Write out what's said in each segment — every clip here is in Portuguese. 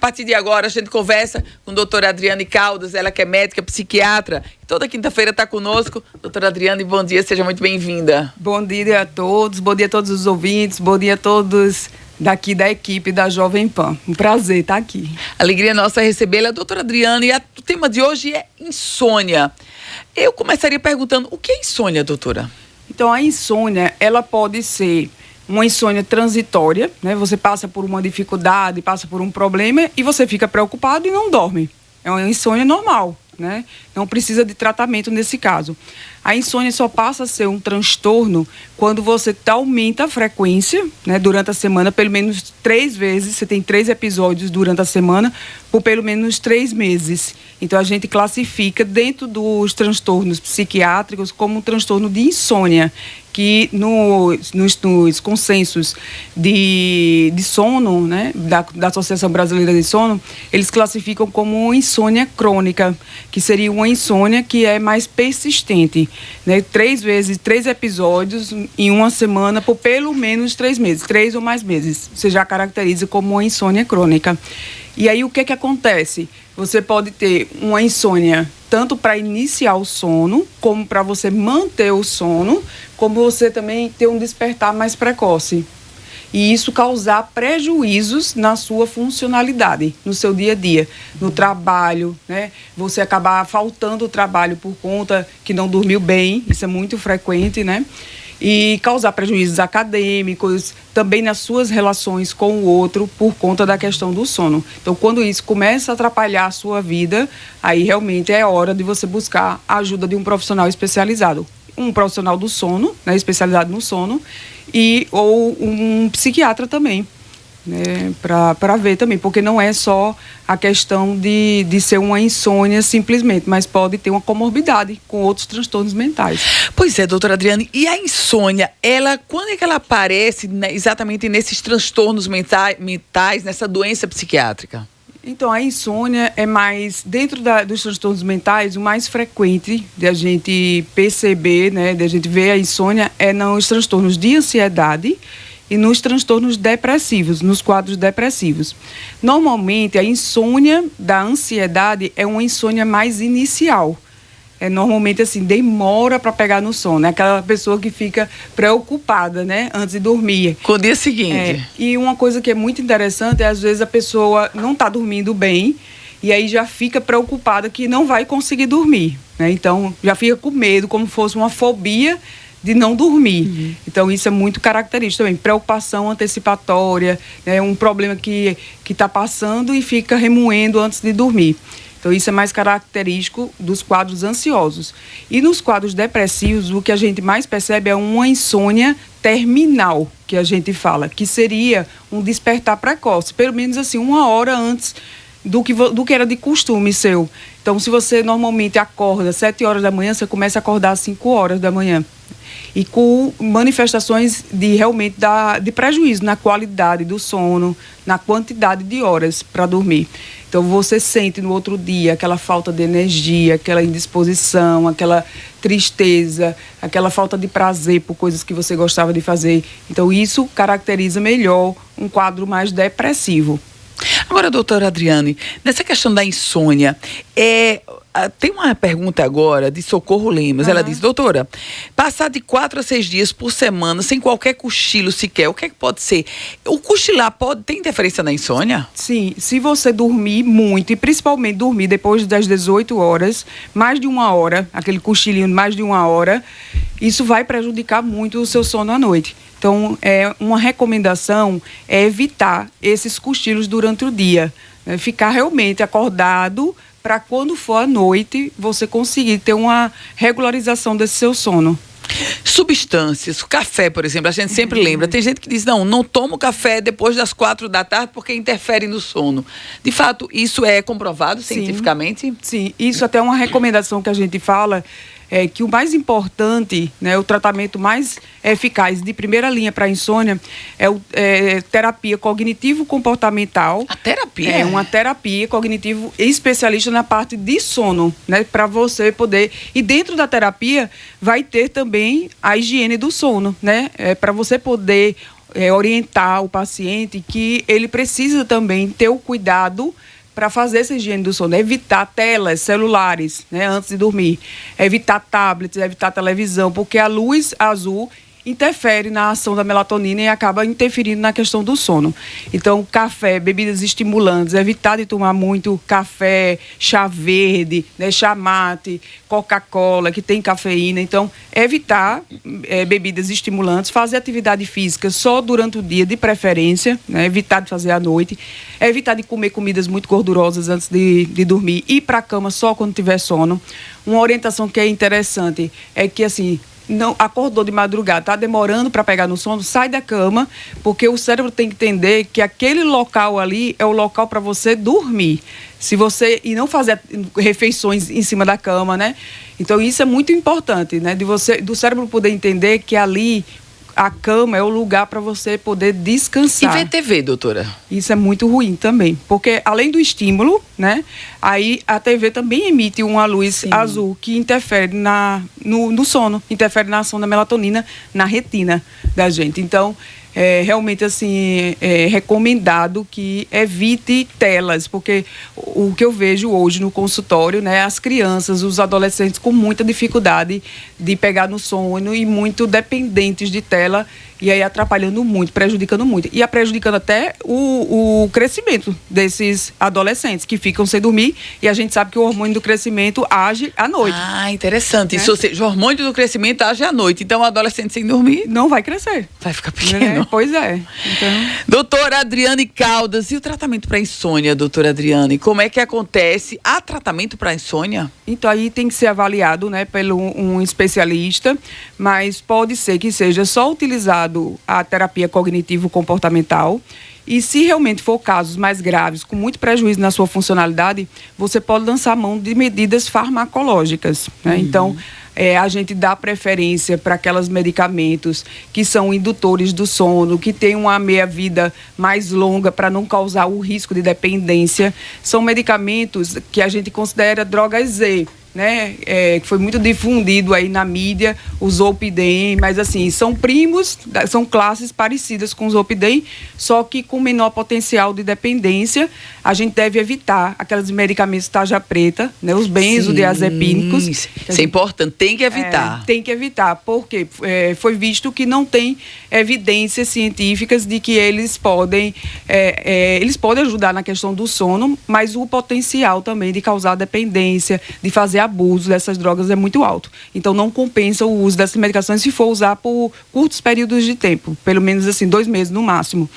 partir de agora a gente conversa com a doutora Adriane Caldas, ela que é médica, psiquiatra. Toda quinta-feira está conosco. Doutora Adriane, bom dia, seja muito bem-vinda. Bom dia a todos os ouvintes, bom dia a todos daqui da equipe da Jovem Pan. Um prazer estar aqui. Alegria nossa recebê-la. Doutora Adriane, o tema de hoje é insônia. Eu começaria perguntando, o que é insônia, doutora? Então, a insônia, ela pode ser uma insônia transitória, né? Você passa por uma dificuldade, passa por um problema e você fica preocupado e não dorme. É uma insônia normal, né? Não precisa de tratamento nesse caso. A insônia só passa a ser um transtorno quando você aumenta a frequência, né, durante a semana, pelo menos 3 vezes. Você tem 3 episódios durante a semana, por pelo menos 3 meses. Então, a gente classifica dentro dos transtornos psiquiátricos como um transtorno de insônia, que nos consensos de sono, né, da Associação Brasileira de Sono, eles classificam como insônia crônica, que seria uma insônia que é mais persistente, né, 3 episódios em uma semana por pelo menos 3 meses, 3 ou mais meses. Você já caracteriza como uma insônia crônica. E aí o que acontece? Você pode ter uma insônia tanto para iniciar o sono, como para você manter o sono, como você também ter um despertar mais precoce. E isso causar prejuízos na sua funcionalidade, no seu dia a dia, no trabalho, né? Você acabar faltando o trabalho por conta que não dormiu bem, isso é muito frequente, né? E causar prejuízos acadêmicos, também nas suas relações com o outro, por conta da questão do sono. Então, quando isso começa a atrapalhar a sua vida, aí realmente é hora de você buscar a ajuda de um profissional especializado. Um profissional do sono, né, especializado no sono, ou um psiquiatra também, né, para ver também, porque não é só a questão de ser uma insônia simplesmente, mas pode ter uma comorbidade com outros transtornos mentais. Pois é, doutora Adriane, e a insônia, quando é que ela aparece, né, exatamente nesses transtornos mentais, nessa doença psiquiátrica? Então, a insônia é mais, dentro dos transtornos mentais, o mais frequente de a gente perceber, né, de a gente ver a insônia é nos transtornos de ansiedade e nos transtornos depressivos, nos quadros depressivos. Normalmente, a insônia da ansiedade é uma insônia mais inicial. Normalmente, assim, demora para pegar no sono. É aquela pessoa que fica preocupada, né, antes de dormir. Com o dia seguinte. E uma coisa que é muito interessante é, às vezes, a pessoa não está dormindo bem e aí já fica preocupada que não vai conseguir dormir, né? Então, já fica com medo, como se fosse uma fobia de não dormir. Uhum. Então, isso é muito característico também. Preocupação antecipatória, né, um problema que está passando e fica remoendo antes de dormir. Então, isso é mais característico dos quadros ansiosos. E nos quadros depressivos, o que a gente mais percebe é uma insônia terminal, que a gente fala, que seria um despertar precoce, pelo menos assim, 1 hora antes do que era de costume seu. Então, se você normalmente acorda às 7 horas da manhã, você começa a acordar às 5 horas da manhã. E com manifestações de prejuízo na qualidade do sono, na quantidade de horas para dormir. Então, você sente no outro dia aquela falta de energia, aquela indisposição, aquela tristeza, aquela falta de prazer por coisas que você gostava de fazer. Então, isso caracteriza melhor um quadro mais depressivo. Agora, doutora Adriane, nessa questão da insônia, tem uma pergunta agora de Socorro Lemos. Ela diz, doutora, passar de 4 a 6 dias por semana sem qualquer cochilo sequer, o que é que pode ser? O cochilar tem interferência na insônia? Sim, se você dormir muito, e principalmente dormir depois das 18 horas, mais de 1 hora, aquele cochilinho de mais de 1 hora, isso vai prejudicar muito o seu sono à noite. Então, uma recomendação é evitar esses cochilos durante o dia, né? Ficar realmente acordado para quando for à noite você conseguir ter uma regularização desse seu sono. Substâncias, café, por exemplo, a gente sempre lembra. Tem gente que diz, não tomo café depois das 4 da tarde porque interfere no sono. De fato, isso é comprovado cientificamente? Sim, isso até é uma recomendação que a gente fala, que o mais importante, né, o tratamento mais eficaz de primeira linha para a insônia é terapia cognitivo-comportamental. A terapia? É uma terapia cognitivo especialista na parte de sono, né, para você poder... E dentro da terapia vai ter também a higiene do sono, né, para você poder orientar o paciente que ele precisa também ter o cuidado para fazer essa higiene do sono, evitar telas celulares, né, antes de dormir, evitar tablets, evitar televisão, porque a luz azul interfere na ação da melatonina e acaba interferindo na questão do sono. Então, café, bebidas estimulantes, evitar de tomar muito café, chá verde, né, chá mate, Coca-Cola, que tem cafeína. Então, evitar bebidas estimulantes, fazer atividade física só durante o dia, de preferência, né, evitar de fazer à noite, evitar de comer comidas muito gordurosas antes de dormir, ir para a cama só quando tiver sono. Uma orientação que é interessante é que, assim, não acordou de madrugada, está demorando para pegar no sono, sai da cama, porque o cérebro tem que entender que aquele local ali é o local para você dormir. E não fazer refeições em cima da cama, né? Então isso é muito importante, né? Do cérebro poder entender que ali a cama é o lugar para você poder descansar. E ver TV, doutora? Isso é muito ruim também, porque além do estímulo, né, aí a TV também emite uma luz azul que interfere no sono, interfere na ação da melatonina na retina da gente. Então, realmente, assim, é recomendado que evite telas, porque o que eu vejo hoje no consultório, né, as crianças, os adolescentes com muita dificuldade de pegar no sono e muito dependentes de tela, e aí atrapalhando muito, prejudicando muito. E prejudicando até o crescimento desses adolescentes que ficam sem dormir, e a gente sabe que o hormônio do crescimento age à noite. Ah, interessante. Isso, ou seja, o hormônio do crescimento age à noite, então o adolescente sem dormir não vai crescer. Vai ficar pequeno. Pois é. Então... Doutora Adriane Caldas, e o tratamento para insônia, doutora Adriane? Como é que acontece? Há tratamento para insônia? Então, aí tem que ser avaliado, né, pelo um especialista, mas pode ser que seja só utilizado a terapia cognitivo-comportamental. E se realmente for casos mais graves, com muito prejuízo na sua funcionalidade, você pode lançar mão de medidas farmacológicas, né? Então, a gente dá preferência para aqueles medicamentos que são indutores do sono, que têm uma meia-vida mais longa para não causar o risco de dependência. São medicamentos que a gente considera drogas Z, né, que foi muito difundido aí na mídia, o Zolpidem, mas assim, são são classes parecidas com o Zolpidem, só que com menor potencial de dependência. A gente deve evitar aqueles medicamentos tarja preta, né, os benzodiazepínicos. Isso é importante, tem que evitar. Tem que evitar, porque foi visto que não tem evidências científicas de que eles podem ajudar na questão do sono, mas o potencial também de causar dependência, de fazer abuso dessas drogas é muito alto. Então, não compensa o uso dessas medicações se for usar por curtos períodos de tempo, pelo menos assim, 2 meses no máximo.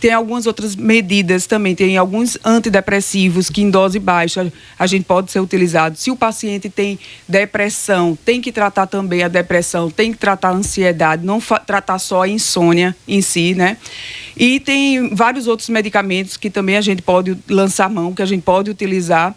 Tem algumas outras medidas também, tem alguns antidepressivos que em dose baixa a gente pode ser utilizado. Se o paciente tem depressão, tem que tratar também a depressão, tem que tratar a ansiedade, não tratar só a insônia em si, né? E tem vários outros medicamentos que também a gente pode lançar mão, que a gente pode utilizar.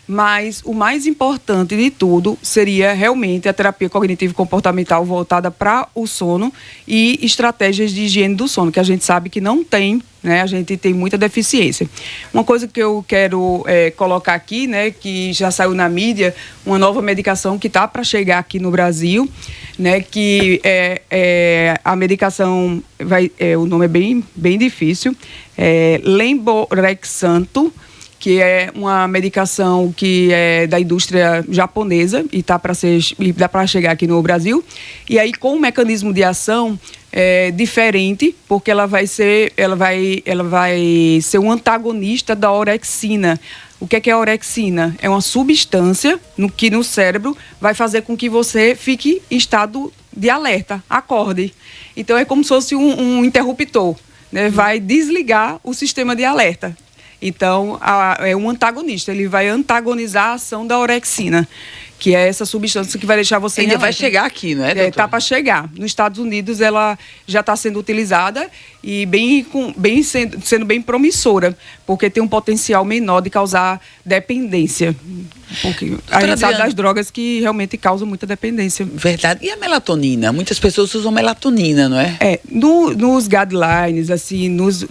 Mas o mais importante de tudo seria realmente a terapia cognitivo-comportamental voltada para o sono e estratégias de higiene do sono, que a gente sabe que não tem, né? A gente tem muita deficiência. Uma coisa que eu quero colocar aqui, né, que já saiu na mídia, uma nova medicação que está para chegar aqui no Brasil, né, que a medicação, o nome é bem difícil, Lemborexanto, que é uma medicação que é da indústria japonesa e dá para chegar aqui no Brasil. E aí, com um mecanismo de ação diferente, porque ela vai ser um antagonista da orexina. O que é a orexina? É uma substância que no cérebro vai fazer com que você fique em estado de alerta, acorde. Então, é como se fosse um interruptor, né? Vai desligar o sistema de alerta. Então, é um antagonista, ele vai antagonizar a ação da orexina, que é essa substância que vai deixar você... Ainda vai chegar aqui, não é, doutor? Está para chegar. Nos Estados Unidos, ela já está sendo utilizada e sendo bem promissora, porque tem um potencial menor de causar dependência. Porque a gente sabe das drogas que realmente causam muita dependência. Verdade. E a melatonina? Muitas pessoas usam melatonina, não é? Nos guidelines, assim, nos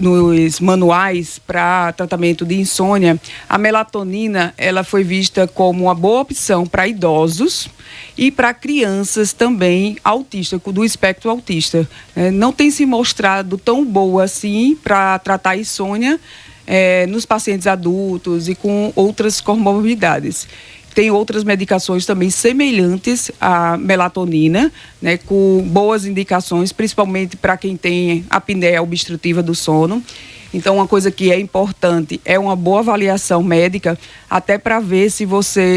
manuais para tratamento de insônia, a melatonina, ela foi vista como uma boa opção para idosos e para crianças também autistas, do espectro autista. Não tem se mostrado tão boa assim para tratar a insônia nos pacientes adultos e com outras comorbidades. Tem outras medicações também semelhantes à melatonina, né, com boas indicações, principalmente para quem tem apneia obstrutiva do sono. Então, uma coisa que é importante é uma boa avaliação médica, até para ver se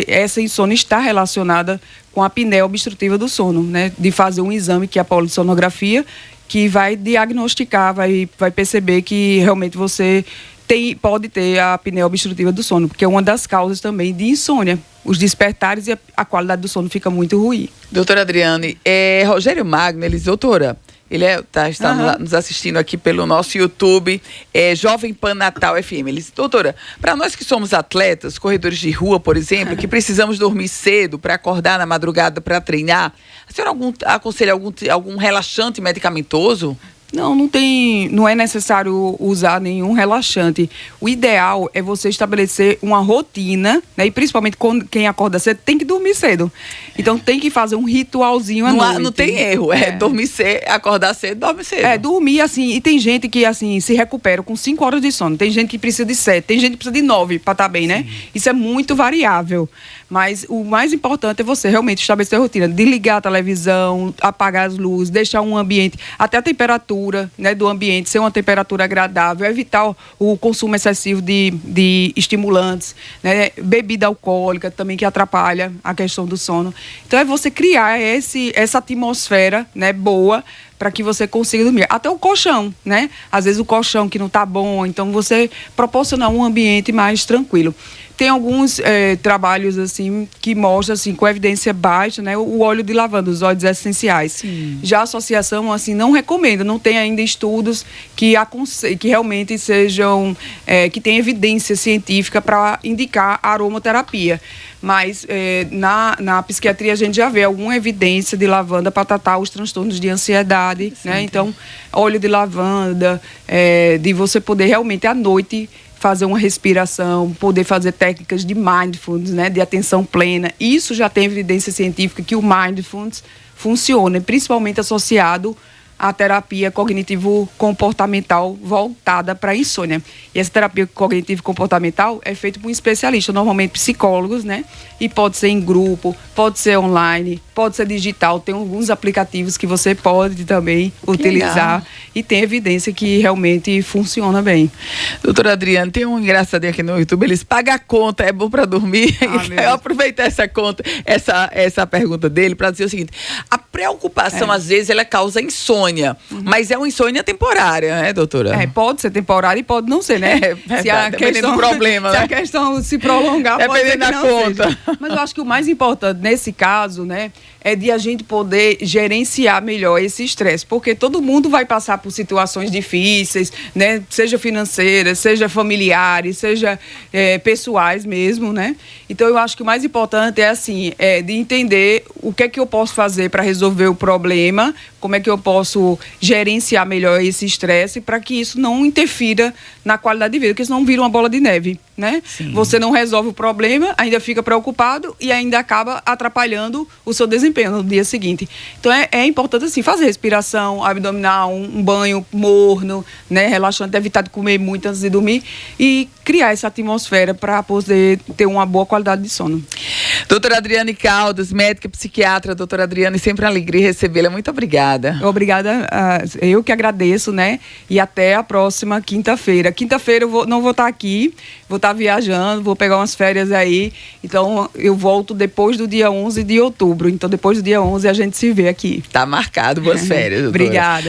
essa insônia está relacionada com a apneia obstrutiva do sono, né? De fazer um exame que é a polissonografia, que vai diagnosticar, vai perceber que realmente você pode ter a apneia obstrutiva do sono, porque é uma das causas também de insônia. Os despertares e a qualidade do sono fica muito ruim. Doutora Adriane, Rogério Magno, ele diz, doutora, ele está nos assistindo aqui pelo nosso YouTube, Jovem Pan Natal FM. Ele diz, doutora, para nós que somos atletas, corredores de rua, por exemplo, que precisamos dormir cedo para acordar na madrugada para treinar, a senhora aconselha algum relaxante medicamentoso? Não é necessário usar nenhum relaxante. O ideal é você estabelecer uma rotina, né? E principalmente quem acorda cedo tem que dormir cedo. Então tem que fazer um ritualzinho à noite. Não tem erro, dormir cedo, acordar cedo, dorme cedo. Dormir assim, e tem gente que assim se recupera com 5 horas de sono, tem gente que precisa de 7, tem gente que precisa de 9 para estar bem, né? Isso é muito variável. Mas o mais importante é você realmente estabelecer a rotina, desligar a televisão, apagar as luzes, deixar um ambiente, até a temperatura, né, do ambiente ser uma temperatura agradável, evitar o consumo excessivo de estimulantes, né, bebida alcoólica também que atrapalha a questão do sono. Então é você criar essa atmosfera, né, boa, para que você consiga dormir. Até o colchão, né? Às vezes o colchão que não está bom, então você proporcionar um ambiente mais tranquilo. Tem alguns trabalhos assim que mostram assim, com evidência baixa, né, o óleo de lavanda, os óleos essenciais. Sim. Já a associação assim não recomenda, não tem ainda estudos que realmente sejam que tenham evidência científica para indicar a aromaterapia. Mas na psiquiatria a gente já vê alguma evidência de lavanda para tratar os transtornos de ansiedade, né? Então, óleo de lavanda, de você poder realmente à noite fazer uma respiração, poder fazer técnicas de mindfulness, né, de atenção plena. Isso já tem evidência científica que o mindfulness funciona, principalmente associado à terapia cognitivo-comportamental voltada para a insônia. E essa terapia cognitivo-comportamental é feita por um especialista, normalmente psicólogos, né? E pode ser em grupo, pode ser online, pode ser digital. Tem alguns aplicativos que você pode também utilizar. E tem evidência que realmente funciona bem. Doutora Adriane, tem um engraçadinho aqui no YouTube, eles pagam a conta, é bom para dormir? Eu aproveito essa pergunta dele para dizer o seguinte, a preocupação às vezes ela causa insônia, mas é uma insônia temporária, né, doutora? Pode ser temporária e pode não ser, né? Dependendo do problema, se a questão se prolongar, pode ser que não seja. Mas eu acho que o mais importante nesse caso, né, é de a gente poder gerenciar melhor esse estresse, porque todo mundo vai passar por situações difíceis, né, seja financeiras, seja familiares, seja pessoais mesmo, né? Então eu acho que o mais importante é assim, de entender o que é que eu posso fazer para resolver o problema, como é que eu posso gerenciar melhor esse estresse para que isso não interfira na qualidade de vida, porque senão vira uma bola de neve, né? Sim. Você não resolve o problema, ainda fica preocupado e ainda acaba atrapalhando o seu desempenho no dia seguinte. Então é importante assim, fazer respiração abdominal, um banho morno, né, relaxante, evitar de comer muito antes de dormir e criar essa atmosfera para poder ter uma boa qualidade de sono. Doutora Adriane Caldas, médica e psiquiatra. Doutora Adriane, sempre uma alegria recebê-la. Muito obrigada. Obrigada, eu que agradeço, né? E até a próxima quinta-feira. Quinta-feira eu não vou estar aqui, vou estar viajando, vou pegar umas férias aí. Então eu volto depois do dia 11 de outubro. Então depois do dia 11 a gente se vê aqui. Tá marcado. Boas férias, doutora. Obrigada.